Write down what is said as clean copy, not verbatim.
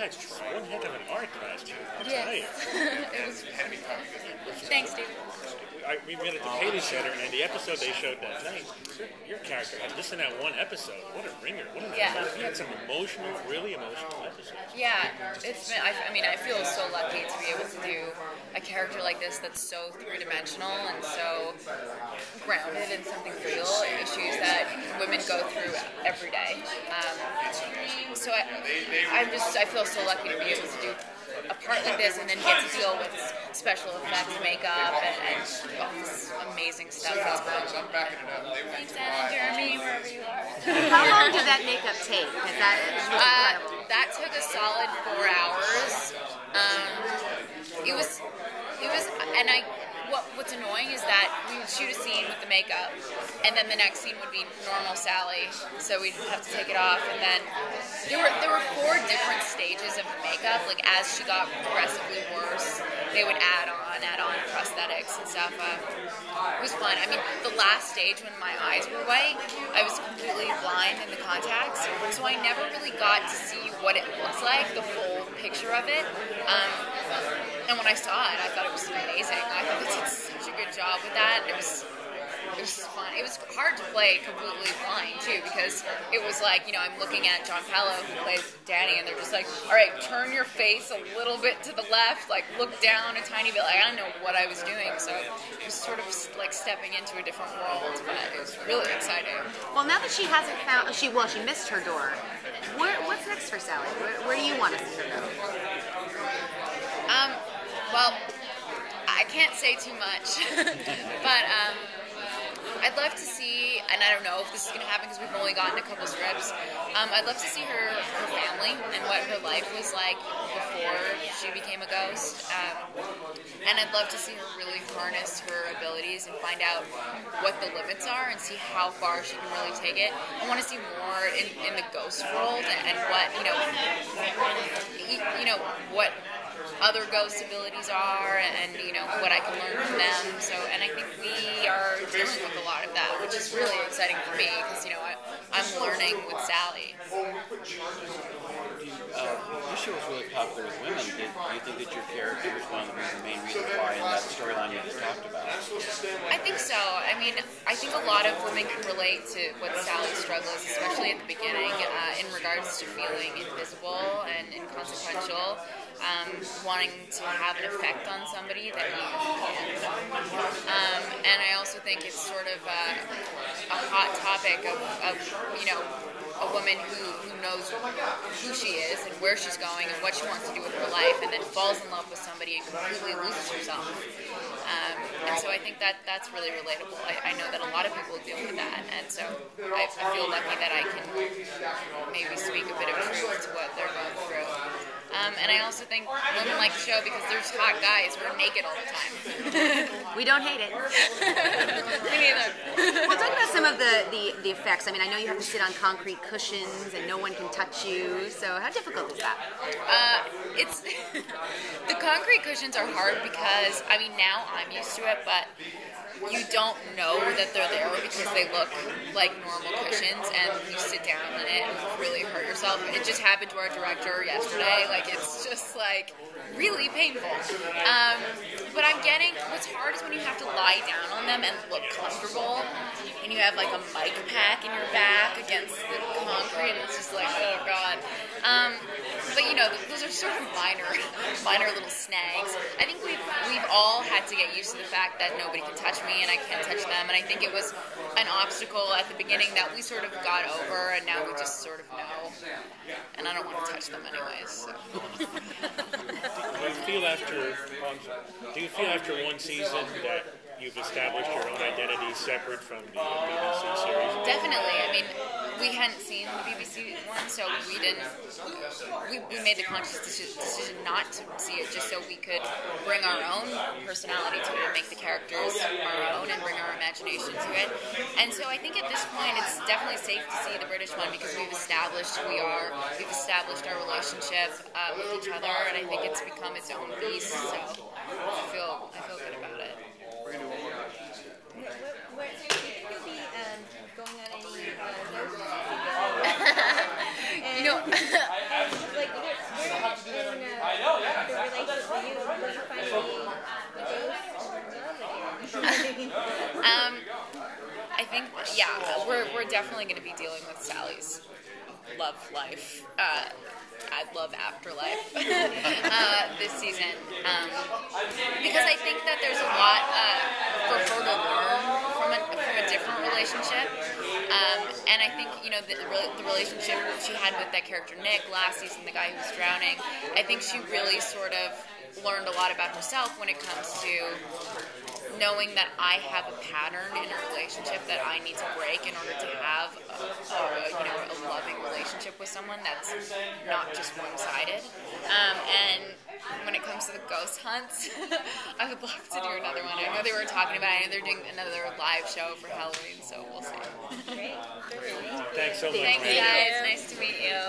guys tried one heck of an art last year. I'll tell you. It was Thanks, David. We met at the Payday Center, and the episode they showed that night, your character had just in that one episode. What a ringer! What a he had some really emotional episodes. Yeah, it's been. I mean, I feel so lucky to be able to do a character like this that's so three-dimensional and so grounded in something real, issues that women go through every day. So I feel so lucky to be able to do a part like this and then get to deal with special effects, makeup, and all this amazing stuff that's going on. Thanks, Anna, Jeremy, wherever you are. How long did that makeup take? Because that is really incredible. That took a solid 4 hours. What's annoying is that we would shoot a scene with the makeup, and then the next scene would be normal Sally, so we'd have to take it off, and then there were 4 different stages of the makeup. Like, as she got progressively worse, they would add on prosthetics and stuff. It was fun. I mean, the last stage when my eyes were white, I was completely blind in the contacts, so I never really got to see what it looks like, the full picture of it. And when I saw it, I thought it was amazing. I thought they did such a good job with that. It was fun. It was hard to play completely blind, too, because it was like, I'm looking at John Pello, who plays Danny, and they're just like, all right, turn your face a little bit to the left, like, look down a tiny bit. Like, I don't know what I was doing, so it was sort of like stepping into a different world, but it was really exciting. Well, now that she hasn't found, she missed her door. What's next for Sally? Where do you want to see her go? Well, I can't say too much, but I'd love to see, and I don't know if this is going to happen because we've only gotten a couple scripts, I'd love to see her family and what her life was like before she became a ghost, and I'd love to see her really harness her abilities and find out what the limits are and see how far she can really take it. I want to see more in the ghost world and what, what other ghost abilities are, and what I can learn from them. So, and I think we are dealing with a lot of that, which is really exciting for me because I'm learning with Sally. This show is really popular with women. Do you think that your character is one of the main reasons why in that storyline you just talked about? I think so. I mean, I think a lot of women can relate to what Sally's struggle is, especially at the beginning, in regards to feeling invisible and inconsequential. Wanting to have an effect on somebody that you can't. And I also think it's sort of a hot topic of a woman who knows who she is and where she's going and what she wants to do with her life, and then falls in love with somebody and completely loses herself. And so I think that's really relatable. I know that a lot of people deal with that, and so I feel lucky that I can maybe speak a bit of truth to what they're going through. And I also think women like the show because there's hot guys who are naked all the time. We don't hate it. Me neither. Well, talk about some of the effects. I mean, I know you have to sit on concrete cushions and no one can touch you. So how difficult is that? It's the concrete cushions are hard because now I'm used to it, but you don't know that they're there because they look like normal cushions, and you sit down on it and really hurt yourself. It just happened to our director yesterday. Like, it's just like really painful. But what's hard is when you have to lie down on them and look comfortable, and you have like a mic pack in your back against the concrete, and it's just like, oh god. But those are sort of minor little snags. I think we've all had to get used to the fact that nobody can touch me and I can't touch them, and I think it was an obstacle at the beginning that we sort of got over, and now we just sort of know. And I don't want to touch them anyways. So. Do you feel after one season that you've established your own identity separate from the BBC series? Definitely. I mean, we hadn't seen the BBC one, so we didn't. We made the conscious decision not to see it, just so we could bring our own personality to it and make the characters our own and bring our imagination to it. And so I think at this point it's definitely safe to see the British one because we've established who we are, we've established our relationship with each other, and I think it's become its own beast. So I feel good about it. Where do you think you'll be going on any You know, like where we're definitely going to be dealing with Sally's love life. I love afterlife this season because I think that there's a lot for her to learn from a different relationship, and I think the relationship she had with that character Nick last season, the guy who was drowning. I think she really sort of learned a lot about herself when it comes to knowing that I have a pattern in a relationship that I need to break in order to have a loving relationship with someone that's not just one-sided. And when it comes to the ghost hunts, I would love to do another one. I know they were talking about it, and they're doing another live show for Halloween, so we'll see. Great. Thanks so much. Thanks, guys. Nice to meet you.